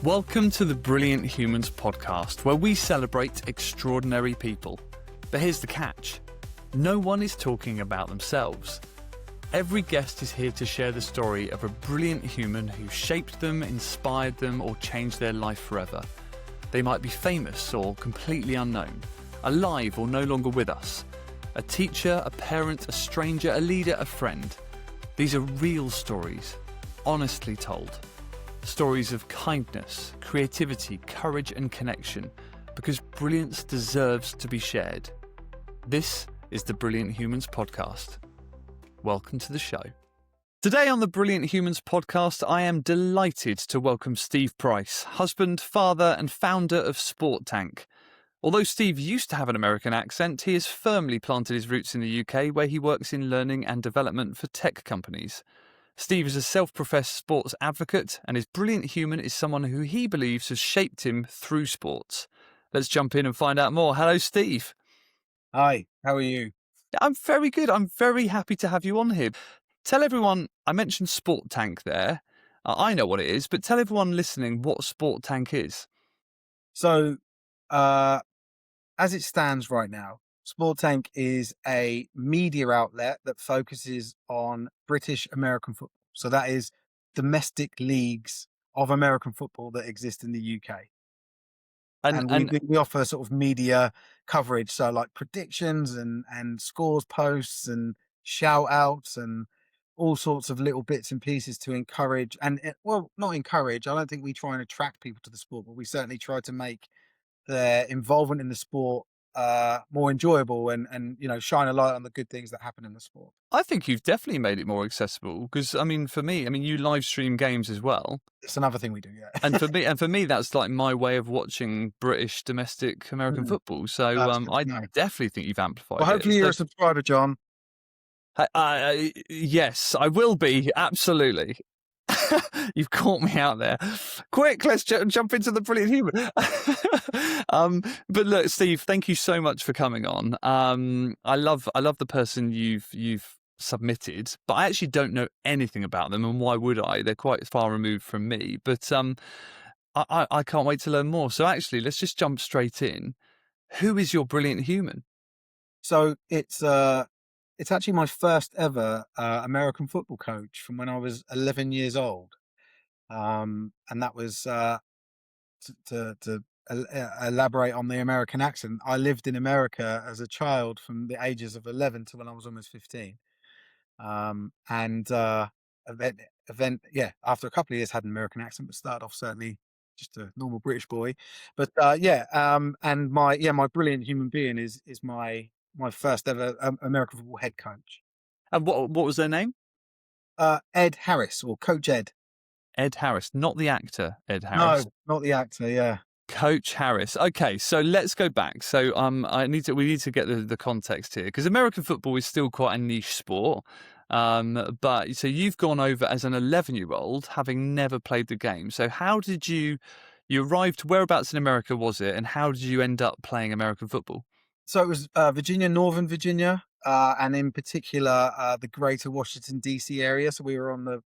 Welcome to the Brilliant Humans podcast, where we celebrate extraordinary people. But here's the catch. No one is talking about themselves. Every guest is here to share the story of a brilliant human who shaped them, inspired them, or changed their life forever. They might be famous or completely unknown, alive or no longer with us. A teacher, a parent, a stranger, a leader, a friend. These are real stories, honestly told. Stories of kindness, creativity, courage and connection, because brilliance deserves to be shared. This is the Brilliant Humans podcast. Welcome to the show. Today on the Brilliant Humans podcast, I am delighted to welcome Steve Price, husband, father and founder of Sport Tank. Although Steve used to have an American accent, he has firmly planted his roots in the UK, where he works in learning and development for tech companies. Steve is a self-professed sports advocate, and his brilliant human is someone who he believes has shaped him through sports. Let's jump in and find out more. Hello, Steve. Hi, how are you? I'm very good. I'm very happy to have you on here. Tell everyone, I mentioned Sport Tank there. I know what it is, but tell everyone listening what Sport Tank is. So, as it stands right now, Sport Tank is a media outlet that focuses on British American football. So that is domestic leagues of American football that exist in the UK. And we offer sort of media coverage. So like predictions and scores posts and shout outs and all sorts of little bits and pieces to encourage well, not encourage. I don't think we try and attract people to the sport, but we certainly try to make their involvement in the sport more enjoyable and shine a light on the good things that happen in the sport. I think you've definitely made it more accessible because, for me, you live stream games as well. It's another thing we do, yeah. And for me, that's like my way of watching British domestic American football. So I definitely think you've amplified Well, hopefully you're a subscriber, John. Yes, I will be. Absolutely. You've caught me out there. Quick, let's jump into the brilliant human. But look, Steve, thank you so much for coming on. I love the person you've submitted, but I actually don't know anything about them, and why would I? They're quite far removed from me, but I can't wait to learn more. So actually, let's just jump straight in. Who is your brilliant human? So it's actually my first ever American football coach from when I was 11 years old. And that was to elaborate on the American accent. I lived in America as a child from the ages of 11 to when I was almost 15. After a couple of years had an American accent, but started off certainly just a normal British boy. But and my brilliant human being is my first ever American football head coach. And what was their name? Ed Harris, or Coach Ed. Ed Harris, not the actor Ed Harris. No, not the actor. Yeah, Coach Harris. Okay, so let's go back. So we need to get the context here, because American football is still quite a niche sport. But so you've gone over as an 11-year-old, having never played the game. So how did you arrived? Whereabouts in America was it, and how did you end up playing American football? So it was Virginia, Northern Virginia, and in particular the Greater Washington D.C. area. So we were on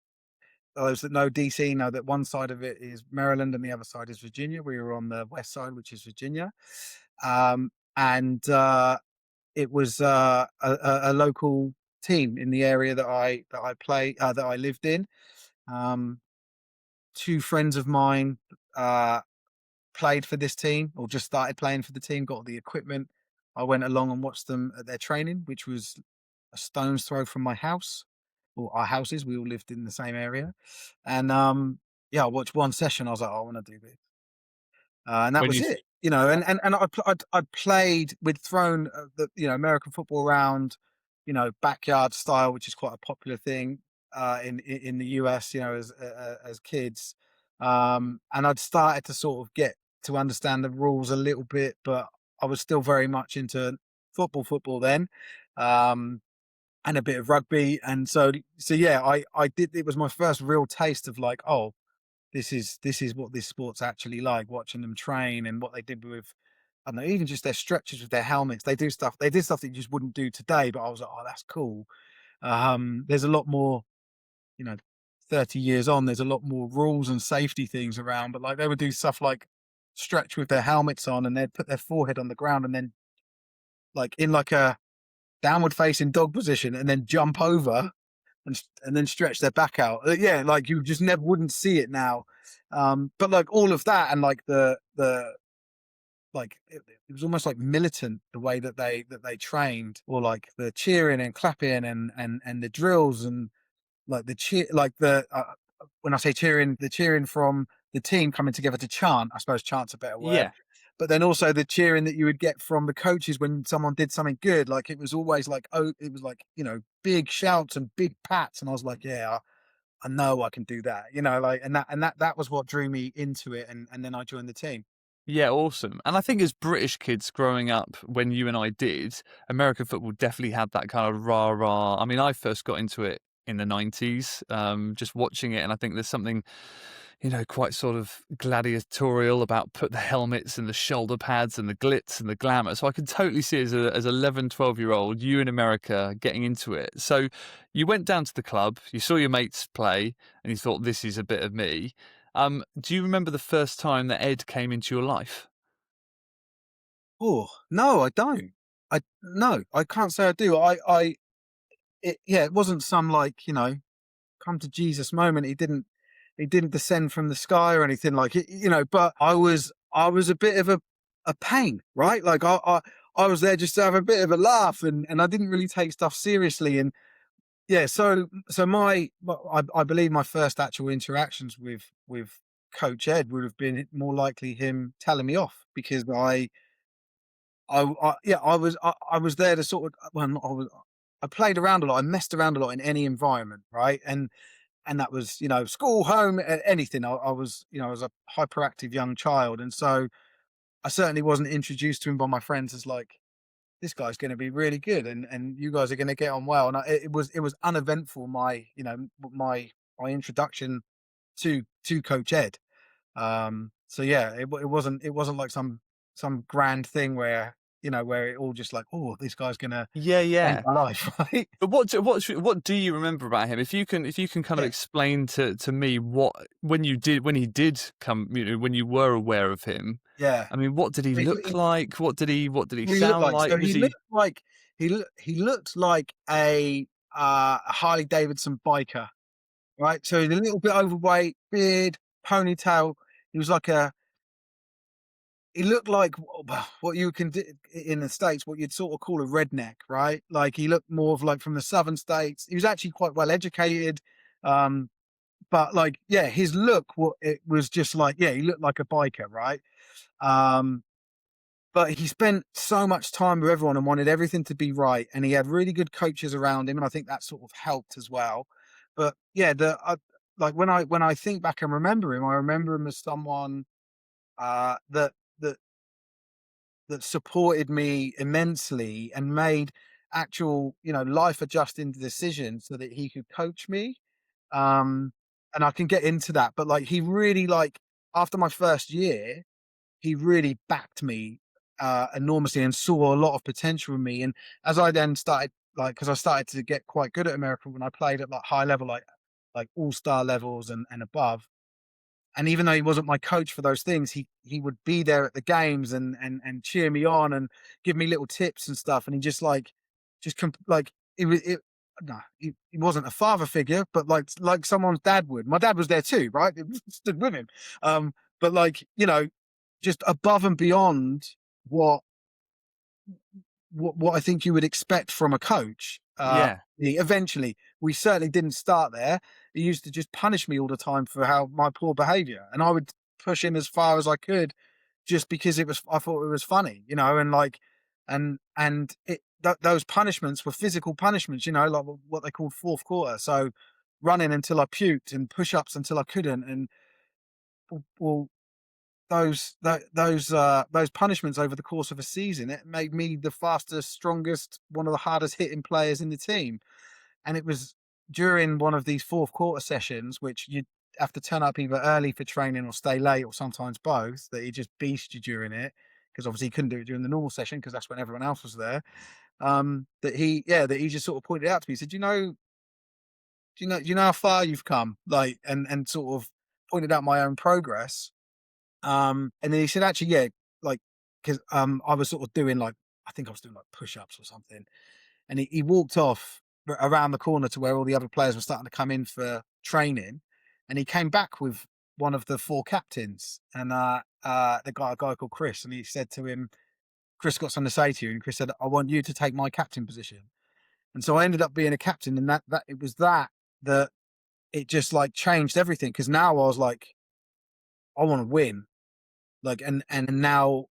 those that know DC know that one side of it is Maryland and the other side is Virginia. We were on the west side, which is Virginia, and it was a local team in the area that I lived in. Two friends of mine played for this team, or just started playing for the team, got the equipment. I went along and watched them at their training, which was a stone's throw from my house, or our houses. We all lived in the same area. And I watched one session. I was like, I want to do this. And that was it, I'd played, we'd thrown the American football around, backyard style, which is quite a popular thing in the US, as kids. And I'd started to sort of get to understand the rules a little bit, but I was still very much into football then, and a bit of rugby. And so yeah, I did. It was my first real taste of like, oh, this is what this sport's actually like. Watching them train and what they did with, I don't know, even just their stretches with their helmets. They did stuff that you just wouldn't do today. But I was like, oh, that's cool. There's a lot more, 30 years on, there's a lot more rules and safety things around, but like they would do stuff like stretch with their helmets on and they'd put their forehead on the ground and then like in like a downward facing dog position and then jump over and then stretch their back out. Yeah, like you just never wouldn't see it now. But like all of that and like the like it was almost like militant the way that they trained, or like the cheering and clapping and the drills and like the cheer, like the when I say cheering, the cheering from the team coming together to chant. I suppose chant's a better word. Yeah. But then also the cheering that you would get from the coaches when someone did something good. Like it was always like, oh, it was like, big shouts and big pats. And I was like, yeah, I know I can do that. Like and that was what drew me into it. And then I joined the team. Yeah, awesome. And I think as British kids growing up when you and I did, American football definitely had that kind of rah rah. I mean, I first got into it in the 90s, just watching it. And I think there's something, quite sort of gladiatorial about put the helmets and the shoulder pads and the glitz and the glamour. So I can totally see as 11, 12-year-old, you in America getting into it. So you went down to the club, you saw your mates play, and you thought, this is a bit of me. Do you remember the first time that Ed came into your life? Oh no, I don't. I No, I can't say I do. Yeah, it wasn't some like come to Jesus moment. He didn't descend from the sky or anything like it, but I was a bit of a pain, right? Like I was there just to have a bit of a laugh and I didn't really take stuff seriously. And yeah, so I believe my first actual interactions with Coach Ed would have been more likely him telling me off because I was there to sort of, well, not, I played around a lot. I messed around a lot in any environment, right? And that was school, home, anything. I was a hyperactive young child, and so I certainly wasn't introduced to him by my friends as like, this guy's going to be really good, and you guys are going to get on well. And it was uneventful. My introduction to Coach Ed. So yeah, it wasn't like some grand thing where it all just like, oh, this guy's going to Yeah, change yeah. my life, right? But what do you remember about him? If you can kind of Yeah, explain to me what when he did come, when you were aware of him. yeah. I mean, what did he He, look like? What did he What he looked sound like? like? So Was he? he looked like a Harley Davidson biker, right? So he's a little bit overweight, beard, ponytail. He was like a he looked like what you can do in the States, what you'd sort of call a redneck, right? Like he looked more of like from the southern states. He was actually quite well educated. Um, but like, yeah, his look, it was just like, yeah, he looked like a biker, right? Um, But he spent so much time with everyone and wanted everything to be right, and he had really good coaches around him, and I think that sort of helped as well. But yeah, like when I think back and remember him, I remember him as someone that that that supported me immensely and made actual life adjusting decisions so that he could coach me. Um, and I can get into that, but like he really like after my first year he really backed me enormously and saw a lot of potential in me. And as I then started, like, because I started to get quite good at American when I played at like high level, like all star levels and above. And even though he wasn't my coach for those things, he would be there at the games and cheer me on and give me little tips and stuff. And he just like, like it was it. No, he wasn't a father figure, but like someone's dad would. My dad was there too, right? It stood with him. But like just above and beyond what what I think you would expect from a coach. Yeah, Eventually, we certainly didn't start there. He used to just punish me all the time for how my poor behaviour, and I would push him as far as I could, just because I thought it was funny, and like, those punishments were physical punishments, like what they called fourth quarter. So running until I puked and push ups until I couldn't, and well, those punishments over the course of a season, it made me the fastest, strongest, one of the hardest hitting players in the team. And it was during one of these fourth quarter sessions, which you have to turn up either early for training or stay late, or sometimes both, that he just beast you during it. Because obviously he couldn't do it during the normal session because that's when everyone else was there. That he just sort of pointed out to me. He said, do you know how far you've come?" Like, and sort of pointed out my own progress. And then he said, "Actually, yeah, like, because I was sort of doing like, I think I was doing like push-ups or something." And he walked off around the corner to where all the other players were starting to come in for training, and he came back with one of the four captains, and a guy called Chris, and he said to him, "Chris got something to say to you," and Chris said, "I want you to take my captain position." And so I ended up being a captain, and that it was that it just like changed everything, because now I was like, I want to win, like, and now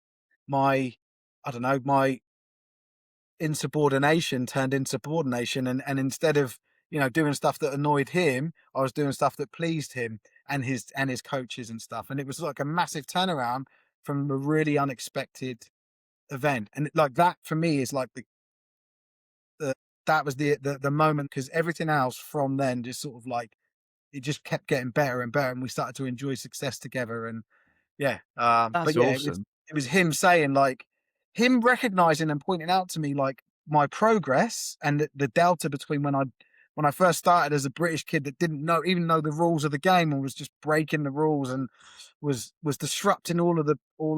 my, I don't know, my insubordination turned insubordination, and instead of, doing stuff that annoyed him, I was doing stuff that pleased him and his coaches and stuff, and it was like a massive turnaround from a really unexpected event. And like that for me is like the that was the moment, because everything else from then just sort of like, it just kept getting better and better, and we started to enjoy success together. And yeah, but That's yeah, awesome. it was him saying, like, him recognizing and pointing out to me like my progress, and the delta between when I first started as a British kid that didn't know even know the rules of the game, and was just breaking the rules, and was disrupting all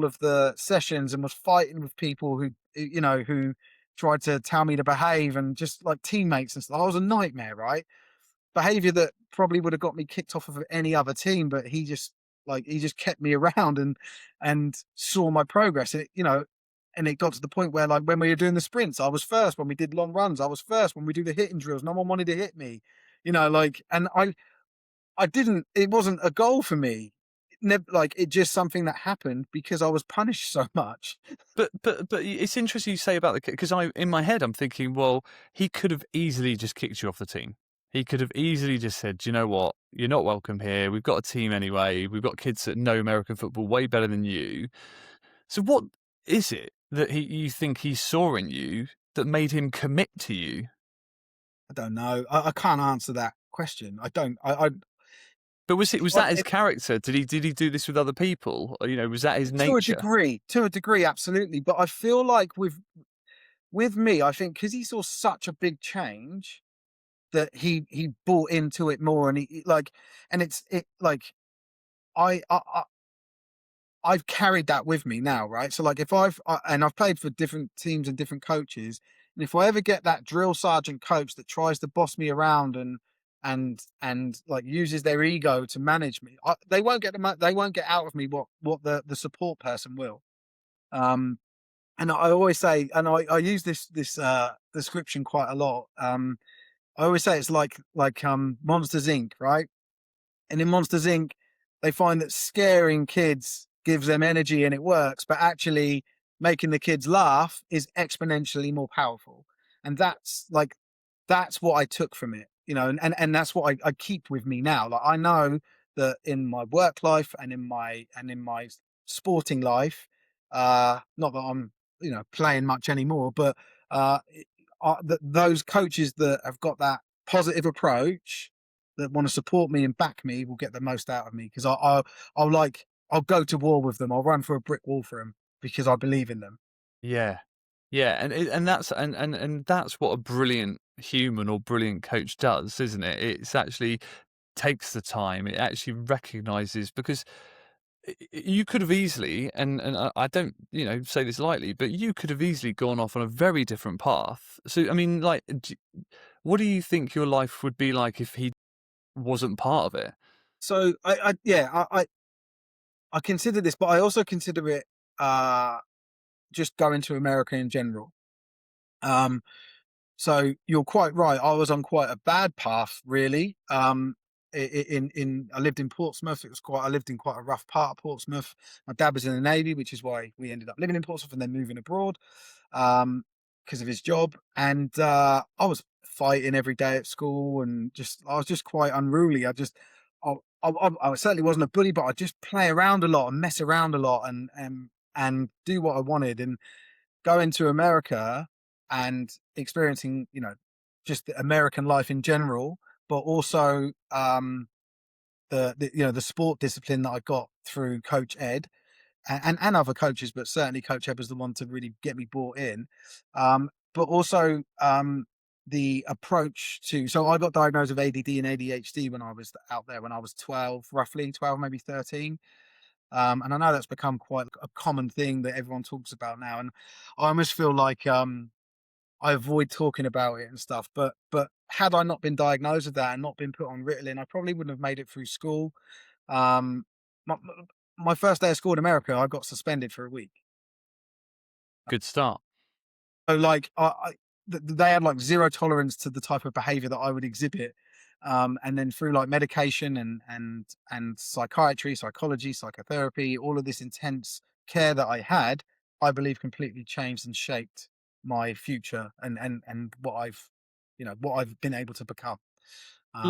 of the sessions, and was fighting with people who tried to tell me to behave, and just like teammates and stuff. I was a nightmare, right? Behavior that probably would have got me kicked off of any other team, but he just kept me around, and saw my progress. And it got to the point where, like, when we were doing the sprints, I was first. When we did long runs, I was first. When we do the hitting drills, no one wanted to hit me. Like, and I didn't. It wasn't a goal for me. Never, like, it just something that happened because I was punished so much. But it's interesting you say about the, because I, in my head I'm thinking, well, he could have easily just kicked you off the team. He could have easily just said, "Do you know what? You're not welcome here. We've got a team anyway. We've got kids that know American football way better than you." So what is it that you think he saw in you that made him commit to you? I don't know. I can't answer that question. I don't. I But was if that his character? Did he do this with other people? Or, was that his nature? to a degree, absolutely. But I feel like with me, I think because he saw such a big change, that he bought into it more, and like, and it like, I I've carried that with me now, right? So like, if and I've played for different teams and different coaches, and if I ever get that drill sergeant coach that tries to boss me around, and like uses their ego to manage me, they won't get out of me what the support person will. Um, and I always say, and I use this description quite a lot. I always say it's like Monsters Inc., right? And in Monsters Inc., they find that scaring kids gives them energy and it works, but actually making the kids laugh is exponentially more powerful. And that's what I took from it, and that's what I keep with me now. Like, I know that in my work life and in my sporting life, not that I'm playing much anymore, but those coaches that have got that positive approach, that want to support me and back me, will get the most out of me, because I'll go to war with them. I'll run for a brick wall for them because I believe in them. Yeah. Yeah, and that's and that's what a brilliant human or brilliant coach does, isn't it? It's actually takes the time. It actually recognizes, because you could have easily, and I don't, say this lightly, but you could have easily gone off on a very different path. So, I mean, like, what do you think your life would be like if he wasn't part of it? So I consider this, but I also consider it just going to America in general. Um, So you're quite right. I was on quite a bad path, really. In I lived in Portsmouth. I lived in quite a rough part of Portsmouth. My dad was in the Navy, which is why we ended up living in Portsmouth and then moving abroad, because of his job. And I was fighting every day at school, and I was just quite unruly. I, I certainly wasn't a bully, but I just play around a lot and mess around a lot, and do what I wanted. And going to America and experiencing, just the American life in general, but also the sport discipline that I got through Coach Ed, and other coaches, but certainly Coach Ed was the one to really get me bought in. But also the approach to, so I got diagnosed with ADD and ADHD when I was out there when I was 12, roughly 12, maybe 13. And I know that's become quite a common thing that everyone talks about now. And I almost feel like I avoid talking about it and stuff. But had I not been diagnosed with that and not been put on Ritalin, I probably wouldn't have made it through school. Um, my first day of school in America, I got suspended for a week. Good start. So like they had like zero tolerance to the type of behavior that I would exhibit. And then through like medication and psychiatry, psychology, psychotherapy, all of this intense care that I had, I believe completely changed and shaped my future and what I've, what I've been able to become. Um,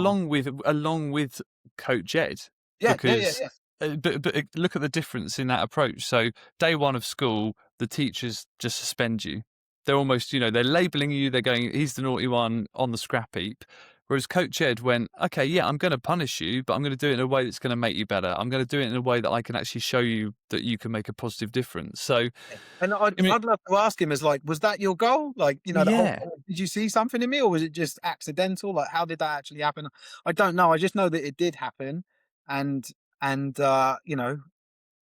Along with Coach Ed, yeah, yeah, yeah, because yeah, but look at the difference in that approach. So day one of school, the teachers just suspend you. They're almost, they're labeling you. They're going, he's the naughty one on the scrap heap. Whereas Coach Ed went, okay, yeah, I'm going to punish you, but I'm going to do it in a way that's going to make you better. I'm going to do it in a way that I can actually show you that you can make a positive difference. So, yeah. And I'd I mean, I'd love to ask him, as like, was that your goal? Like, the whole yeah, time, did you see something in me, or was it just accidental? Like, how did that actually happen? I don't know. I just know that it did happen, and and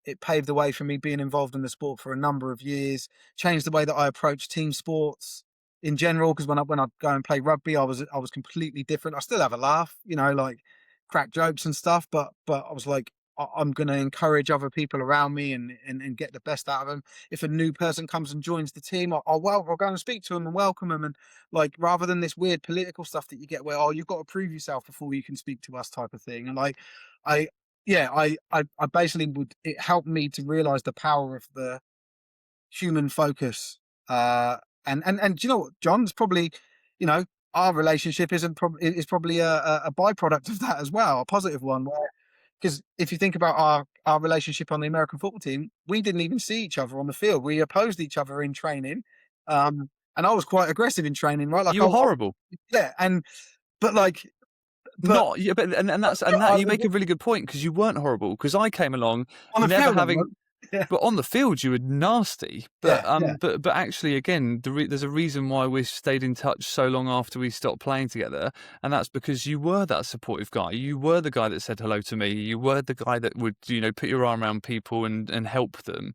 it paved the way for me being involved in the sport for a number of years, changed the way that I approach team sports in general. Because when I go and play rugby, I was completely different. I still have a laugh, like crack jokes and stuff, but I was like, I'm going to encourage other people around me and get the best out of them. If a new person comes and joins the team, I'll go and speak to them and welcome them, and like, rather than this weird political stuff that you get where, oh, you've got to prove yourself before you can speak to us type of thing. And like, I yeah, I basically would, it helped me to realize the power of the human focus. And do you know what, John? It's probably, you know, our relationship is probably a byproduct of that as well, a positive one. Because if you think about our relationship on the American football team, we didn't even see each other on the field. We opposed each other in training, and I was quite aggressive in training, right? Like, you were horrible. yeah, and but like, but Not yeah, but that's yeah, and that you make a really good point because you weren't horrible. Because I came along on the never field, I having, was. Yeah, but on the field you were nasty. But yeah, yeah. but actually, again, there's a reason why we stayed in touch so long after we stopped playing together, and that's because you were that supportive guy. You were the guy that said hello to me. You were the guy that would put your arm around people and help them.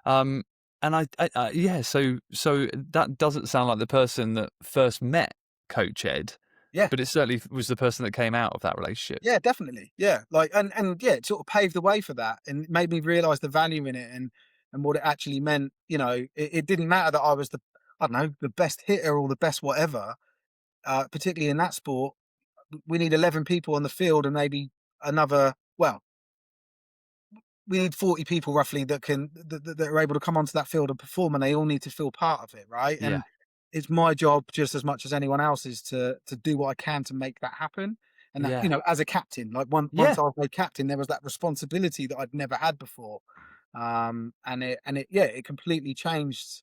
Um, and yeah, so that doesn't sound like the person that first met Coach Ed. Yeah, But it certainly was the person that came out of that relationship. yeah, definitely. Yeah, like, and yeah, it sort of paved the way for that, and made me realize the value in it, and what it actually meant. It didn't matter that I was I don't know, the best hitter or the best whatever. Particularly in that sport, we need 11 people on the field, and maybe another. Well, we need 40 people roughly that are able to come onto that field and perform, and they all need to feel part of it, right? Yeah. And it's my job just as much as anyone else's to do what I can to make that happen. And that, Yeah. as a captain, like, Yeah. once I was made captain, there was that responsibility that I'd never had before. Yeah, it completely changed.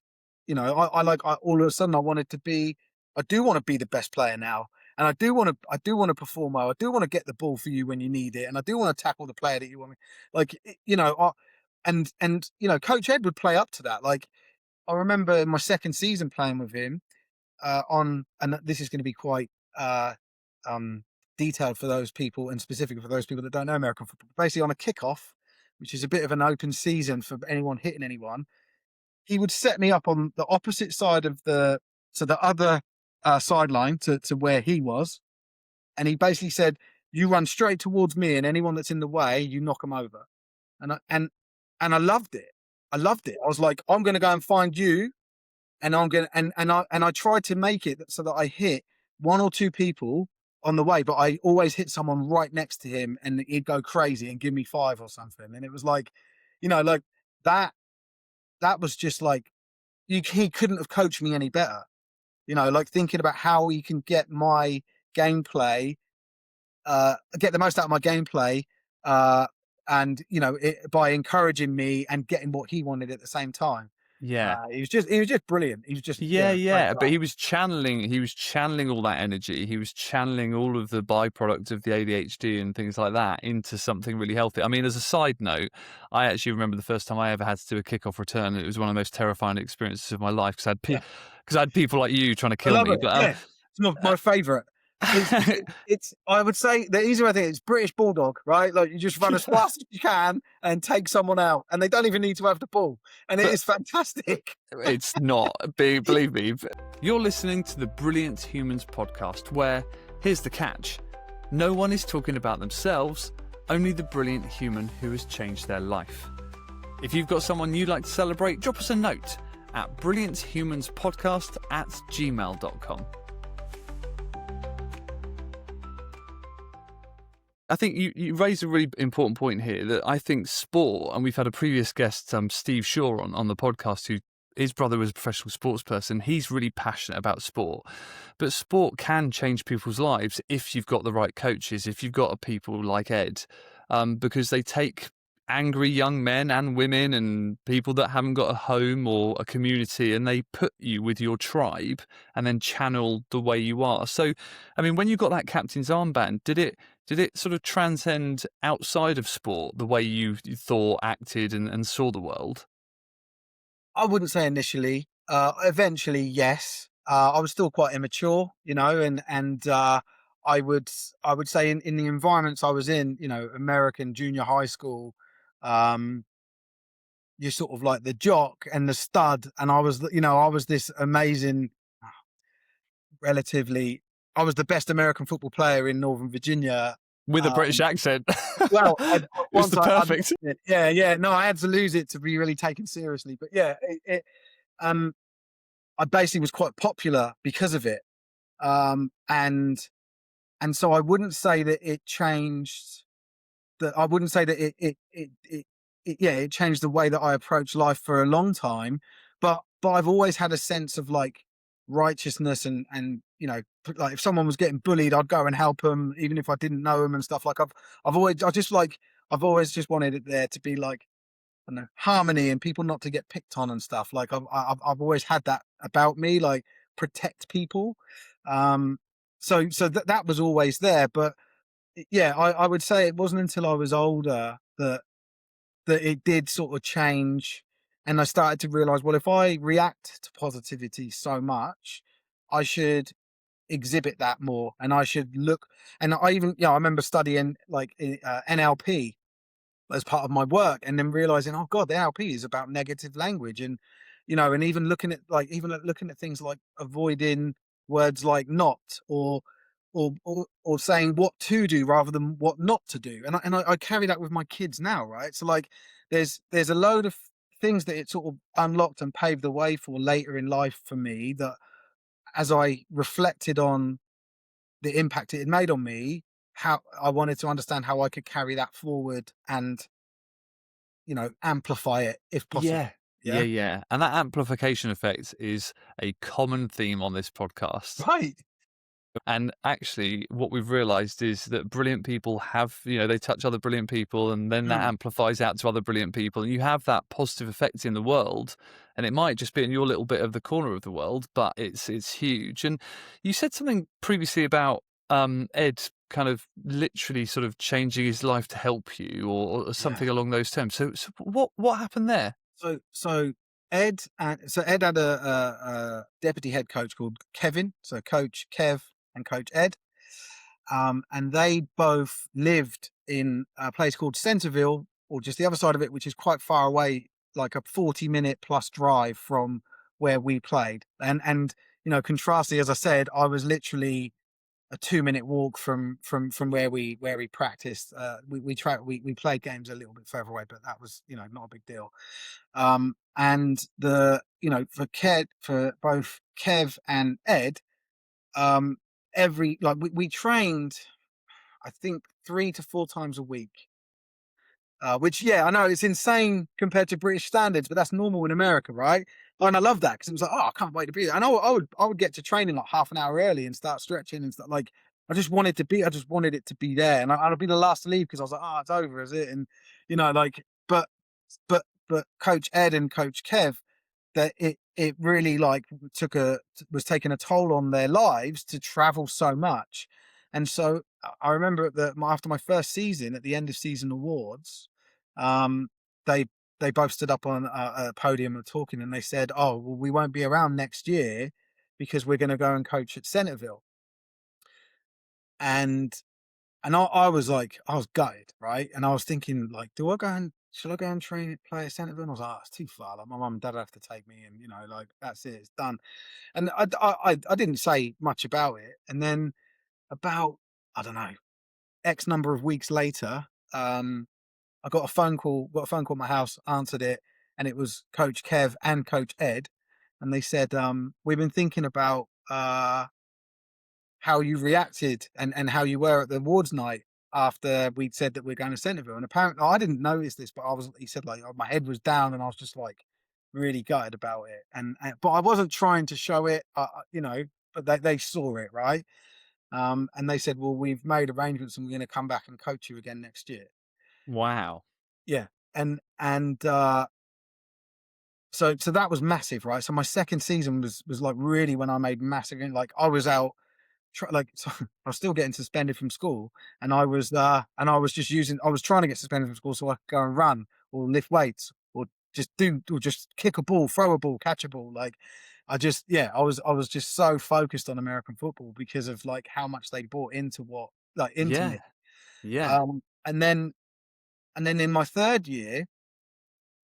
All of a sudden I wanted to be, I do want to be the best player now. And I do want to perform well. I do want to get the ball for you when you need it. And I do want to tackle the player that you want me. Like, Coach Ed would play up to that. Like, I remember in my second season playing with him, and this is going to be quite um, detailed for those people, and specifically for those people that don't know American football. Basically, on a kickoff, which is a bit of an open season for anyone hitting anyone, he would set me up on the opposite side of the other sideline to where he was, and he basically said, "You run straight towards me, and anyone that's in the way, you knock them over." And I loved it. I loved it. I was like, I'm going to go and find you, and I'm going to, and I tried to make it so that I hit one or two people on the way, but I always hit someone right next to him, and he'd go crazy and give me five or something. And it was like, like that. That was just like, he couldn't have coached me any better. Like, thinking about how he can get my gameplay, get the most out of my gameplay, uh, and by encouraging me and getting what he wanted at the same time. Yeah. He was just brilliant. He was just, Yeah, yeah, great yeah, guy. but he was channeling all that energy. He was channeling all of the byproducts of the ADHD and things like that into something really healthy. I mean, as a side note, I actually remember the first time I ever had to do a kickoff return. It was one of the most terrifying experiences of my life because I had Yeah, because I had people like you trying to I kill love me. it. But Yeah, It's my favourite. It's I would say the easier way I think it's British Bulldog, right? Like you just run as fast as you can and take someone out, and they don't even need to have the ball, and it But is fantastic. it's not. Believe me. You're listening to the Brilliant Humans podcast, where here's the catch: no one is talking about themselves, only the brilliant human who has changed their life. If you've got someone you'd like to celebrate, drop us a note at brillianthumanspodcast@gmail.com. I think you raised a really important point here, that I think sport, and we've had a previous guest, Steve Shaw, on the podcast, who his brother was a professional sports person. He's really passionate about sport, but sport can change people's lives if you've got the right coaches, if you've got people like Ed, because they take angry young men and women and people that haven't got a home or a community, and they put you with your tribe and then channel the way you are. So, I mean, when you got that captain's armband, did it sort of transcend outside of sport, the way you thought, acted, and saw the world? I wouldn't say initially. Eventually, yes. I was still quite immature, and I would say in the environments I was in, American junior high school, um, you're sort of like the jock and the stud, and I was this amazing, relatively. I was the best American football player in Northern Virginia. With a British Um, accent. well, It's once the I perfect. lost it, yeah. No, I had to lose it to be really taken seriously. But yeah, um, I basically was quite popular because of it. And so I wouldn't say that it changed that I wouldn't say that it changed the way that I approach life for a long time, but I've always had a sense of like righteousness and like if someone was getting bullied, I'd go and help them even if I didn't know them and stuff. Like I've always just wanted it there to be like, I don't know, harmony and people not to get picked on and stuff. Like I've always had that about me, like protect people. Um, so that was always there. But yeah, I would say it wasn't until I was older that it did sort of change, and I started to realize, well, if I react to positivity so much, I should exhibit that more, and I should look. And I even, I remember studying like NLP as part of my work, and then realizing, oh god, the NLP is about negative language, and and even looking at things like avoiding words like not, or saying what to do rather than what not to do. And I carry that with my kids now, right? So like there's a load of things that it sort of unlocked and paved the way for later in life for me, that as I reflected on the impact it had made on me, how I wanted to understand how I could carry that forward and amplify it if possible. Yeah. Yeah, Yeah. yeah. And that amplification effect is a common theme on this podcast. Right. And actually, what we've realized is that brilliant people have, they touch other brilliant people, and then that Mm. amplifies out to other brilliant people. And you have that positive effect in the world. And it might just be in your little bit of the corner of the world, but it's huge. And you said something previously about Ed kind of literally sort of changing his life to help you, or Yeah. something along those terms. So what happened there? So Ed had a deputy head coach called Kevin. So Coach Kev and Coach Ed. And they both lived in a place called Centerville, or just the other side of it, which is quite far away, like a 40-minute plus drive from where we played. And contrastly, as I said, I was literally a 2-minute walk from where we practiced. We played games a little bit further away, but that was not a big deal. And for both Kev and Ed, we trained, I think, 3 to 4 times a week. Which, yeah, I know it's insane compared to British standards, but that's normal in America, right? And I love that because it was like, oh, I can't wait to be there. And I would get to training like half an hour early and start stretching and stuff. Like, I just wanted it to be there, and I'd be the last to leave because I was like, oh, it's over, is it? And but but Coach Ed and Coach Kev, that it really like was taking a toll on their lives to travel so much. And so I remember after my first season, at the end of season awards, um, they they both stood up on a podium and talking, and they said, "Oh, well, we won't be around next year because we're going to go and coach at Centerville." and I was like, I was gutted, right? And I was thinking, like, do I go and should I go and train play at Centreville? And I was like, oh, it's too far. Like, my mum and dad have to take me, and like that's it, it's done. And I didn't say much about it. And then about I don't know X number of weeks later, I got a phone call. Got a phone call at my house. Answered it, and it was Coach Kev and Coach Ed, and they said, "We've been thinking about how you reacted and how you were at the awards night after we'd said that we're going to Centreville." And apparently, I didn't notice this, but I was. He said like my head was down, and I was just like really gutted about it. And but I wasn't trying to show it, But they saw it, right? And they said, "Well, we've made arrangements, and we're going to come back and coach you again next year." Wow. Yeah, and so that was massive, right? So my second season was like really when I made massive. Like I was out, so I was still getting suspended from school, and I was just using. I was trying to get suspended from school so I could go and run or lift weights or just kick a ball, throw a ball, catch a ball. Like I was just so focused on American football because of like how much they bought into into me. Yeah. Yeah. And then in my third year,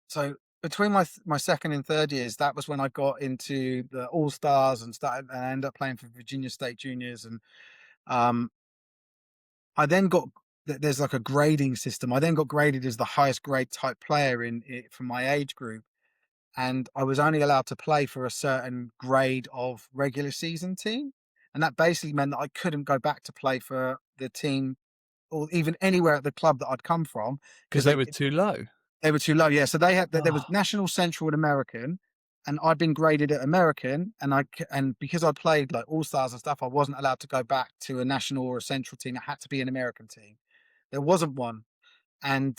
so between my second and third years, that was when I got into the All Stars and started, and I ended up playing for Virginia State Juniors. And um, I then got there's like a grading system. I then got graded as the highest grade type player in it from my age group, and I was only allowed to play for a certain grade of regular season team, and that basically meant that I couldn't go back to play for the team or even anywhere at the club that I'd come from Because because they were too low. they were too low. Yeah, so there was Oh, National, Central, and American, and I'd been graded at American, and because I played like All Stars and stuff, I wasn't allowed to go back to a National or a Central team. It had to be an American team. There wasn't one, and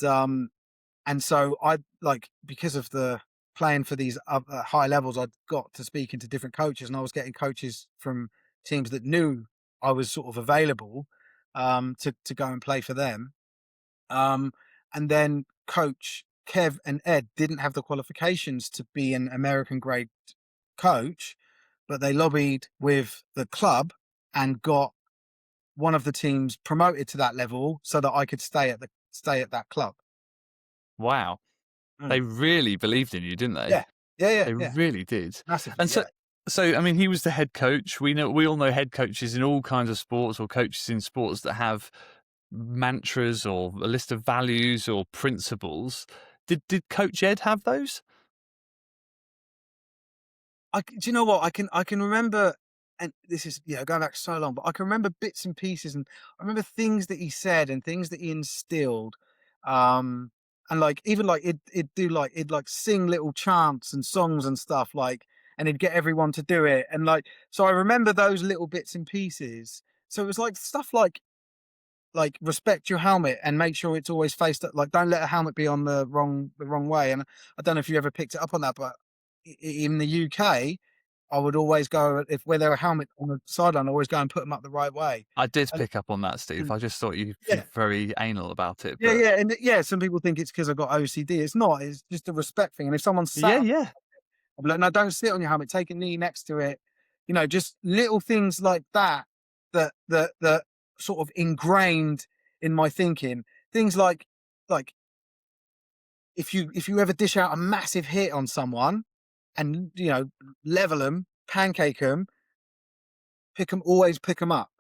so I like because of the playing for these high levels, I got to speaking to different coaches, and I was getting coaches from teams that knew I was sort of available to go and play for them. Um, and then Coach Kev and Ed didn't have the qualifications to be an American grade coach, but they lobbied with the club and got one of the teams promoted to that level so that I could stay at that club. wow. They Mm. really believed in you, didn't they? Yeah, yeah, yeah, They yeah, really did. massively, And yeah. so I mean, he was the head coach. We all know head coaches in all kinds of sports, or coaches in sports that have mantras or a list of values or principles. Did Coach Ed have those? Do you know what? I can remember, and this is going back so long, but I can remember bits and pieces, and I remember things that he said and things that he instilled. Um, and like even like it'd like sing little chants and songs and stuff like, and he'd get everyone to do it, and like so I remember those little bits and pieces. So it was like stuff like respect your helmet and make sure it's always faced up. Like don't let a helmet be on the wrong way. And I don't know if you ever picked it up on that, but in the UK, I would always go if where there were helmet on the sideline, I always go and put them up the right way. I did And, pick up on that, Steve. and I just thought you're yeah, very anal about it, yeah, but yeah, and yeah. Some people think it's because I got OCD. It's not. It's just a respect thing. And if someone's yeah, sat, yeah, I'll be like, no, don't sit on your helmet. Take a knee next to it. Just little things like that that sort of ingrained in my thinking. Things like if you ever dish out a massive hit on someone and level them, pancake them, always pick them up.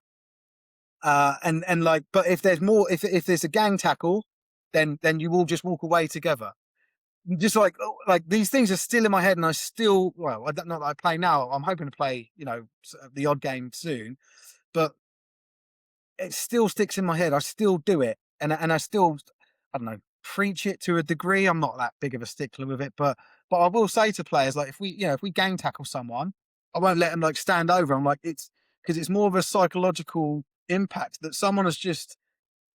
And like, but if there's more, if there's a gang tackle, then you will just walk away together. Just like these things are still in my head, and I still, well, I don't know that I play now. I'm hoping to play, the odd game soon, but it still sticks in my head. I still do it, and I still, I don't know, preach it to a degree. I'm not that big of a stickler with it, but I will say to players like if we gang tackle someone, I won't let them like stand over. I'm like it's because it's more of a psychological impact that someone has just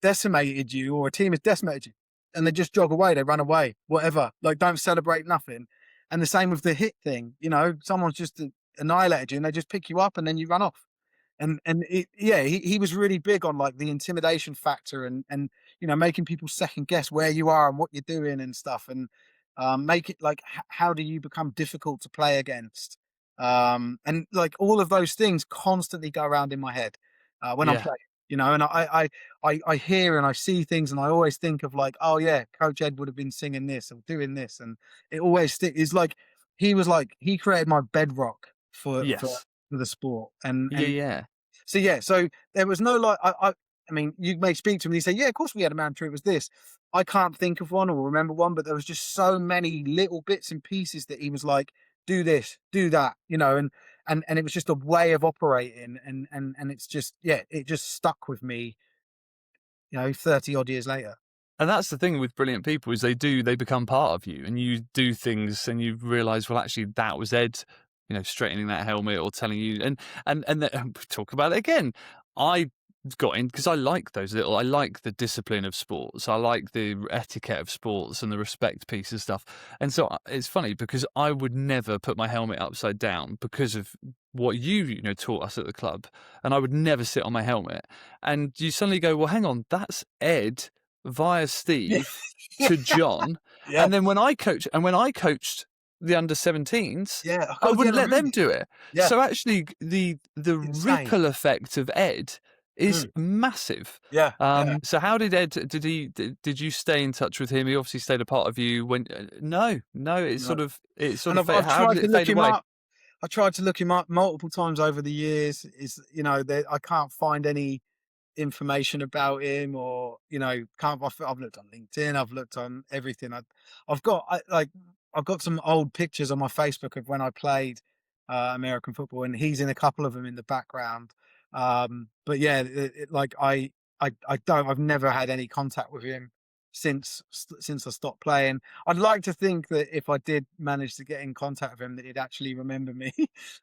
decimated you or a team has decimated you, and they just jog away, they run away, whatever. Like don't celebrate nothing. And the same with the hit thing. Someone's just annihilated you, and they just pick you up, and then you run off. Yeah, he was really big on like the intimidation factor and making people second guess where you are and what you're doing and stuff, and make it like how do you become difficult to play against, and like all of those things constantly go around in my head when I'm yeah. playing. And I hear and I see things, and I always think of like, oh yeah, Coach Ed would have been singing this or doing this, and it always stick. It's like he created my bedrock Yes. for the sport, Yeah, and yeah. so yeah, so there was no like I mean, you may speak to him and you say, yeah, of course we had a mantra. It was this. I can't think of one or remember one, but there was just so many little bits and pieces that he was like, do this, do that, and it was just a way of operating, and it's just yeah, it just stuck with me, 30 odd years later. And that's the thing with brilliant people is they become part of you, and you do things and you realise, well, actually, that was Ed, straightening that helmet or telling you, and talk about it again. I got in because I like I like the discipline of sports. I like the etiquette of sports and the respect piece and stuff. And so it's funny because I would never put my helmet upside down because of what you taught us at the club, and I would never sit on my helmet. And you suddenly go, well, hang on, that's Ed via Yeah, Steve to John. yeah, And then when I coached the under 17s, yeah. Oh I God, yeah, wouldn't I let remember them this. do it. Yeah, So actually the insane. ripple effect of Ed is Mm, massive. yeah, yeah. So how did Ed, did you stay in touch with him? He obviously stayed a part of you when, no, No. it sort And of, I've how tried did to it look fade him away? up. I tried to look him up multiple times over the years. I can't find any information about him, or can't. I've looked on LinkedIn. I've looked on everything. I've got some old pictures on my Facebook of when I played American football, and he's in a couple of them in the background. But yeah, I don't. I've never had any contact with him since I stopped playing. I'd like to think that if I did manage to get in contact with him, that he'd actually remember me.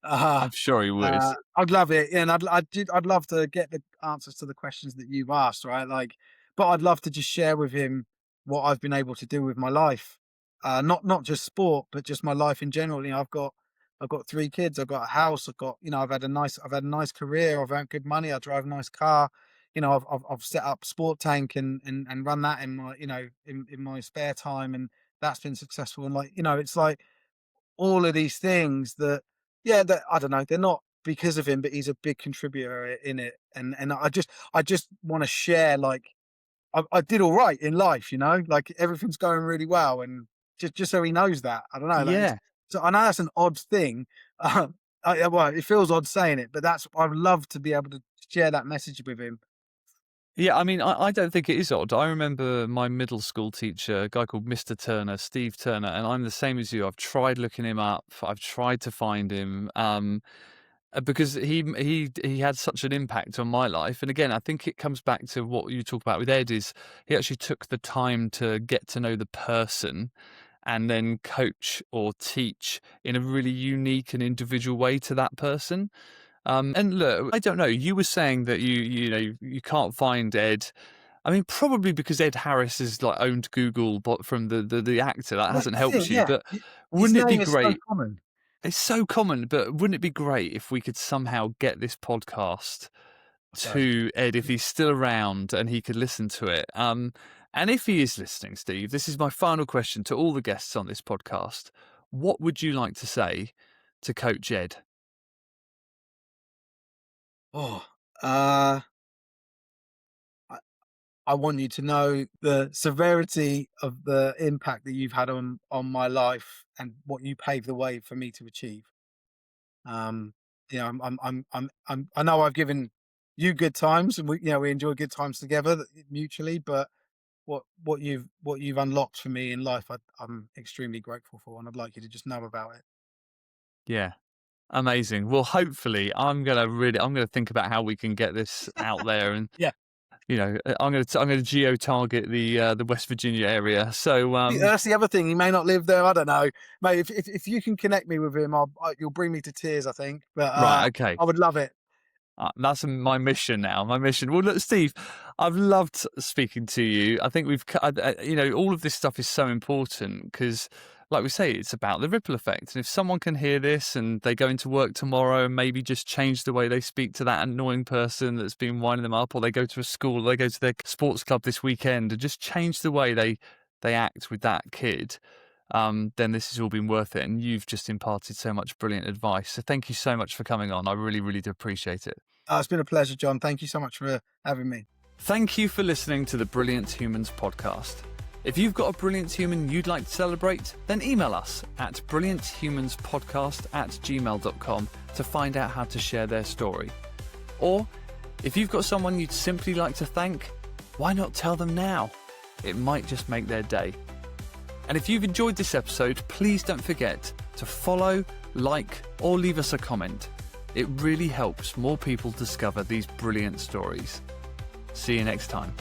uh, I'm sure he would. I'd love it, yeah, and I'd love to get the answers to the questions that you've asked, right? Like, but I'd love to just share with him what I've been able to do with my life, not just sport, but just my life in general. I've got 3 kids, I've got a house, I've had a nice career, I've earned good money, I drive a nice car. I've set up Sport Tank and run that in my in my spare time, and that's been successful. And it's like all of these things that, yeah, that I don't know, they're not because of him, but he's a big contributor in it. And I just want to share, like, I did all right in life, like everything's going really well, and just so he knows that. I don't know, like, Yeah. so I know that's an odd thing. Well, it feels odd saying it, but I'd love to be able to share that message with him. Yeah, I mean, I don't think it is odd. I remember my middle school teacher, a guy called Mr. Turner, Steve Turner, and I'm the same as you. I've tried looking him up. I've tried to find him, because he had such an impact on my life. And again, I think it comes back to what you talk about with Ed. Is he actually took the time to get to know the person and then coach or teach in a really unique and individual way to that person. And look, I don't know. You were saying that you can't find Ed. I mean, probably because Ed Harris has like owned Google, but from the actor that Well, that's hasn't the helped thing, you. yeah. But His wouldn't it be name is so great? common. It's so common, but wouldn't it be great if we could somehow get this podcast Don't. to Ed if he's still around and he could listen to it? And if he is listening, Steve, this is my final question to all the guests on this podcast. What would you like to say to Coach Ed? Oh, I I want you to know the severity of the impact that you've had on my life, and what you paved the way for me to achieve. Um, I know I've given you good times, and we enjoy good times together mutually. But what you've unlocked for me in life, I'm extremely grateful for, and I'd like you to just know about it. Yeah. Amazing. Well, hopefully, I'm gonna think about how we can get this out there, and Yeah, I'm gonna geo target the West Virginia area. So that's the other thing. He may not live there. I don't know, mate. If you can connect me with him, you'll bring me to tears, I think. But right, okay. I would love it. That's my mission now. My mission. Well, look, Steve, I've loved speaking to you. I think all of this stuff is so important because, like we say, it's about the ripple effect. And if someone can hear this and they go into work tomorrow and maybe just change the way they speak to that annoying person that's been winding them up, or they go to a school, or they go to their sports club this weekend and just change the way they act with that kid, then this has all been worth it. And you've just imparted so much brilliant advice. So thank you so much for coming on. I really, really do appreciate it. It's been a pleasure, John. Thank you so much for having me. Thank you for listening to the Brilliant Humans podcast. If you've got a brilliant human you'd like to celebrate, then email us at brillianthumanspodcast@gmail.com to find out how to share their story. Or if you've got someone you'd simply like to thank, why not tell them now? It might just make their day. And if you've enjoyed this episode, please don't forget to follow, like, or leave us a comment. It really helps more people discover these brilliant stories. See you next time.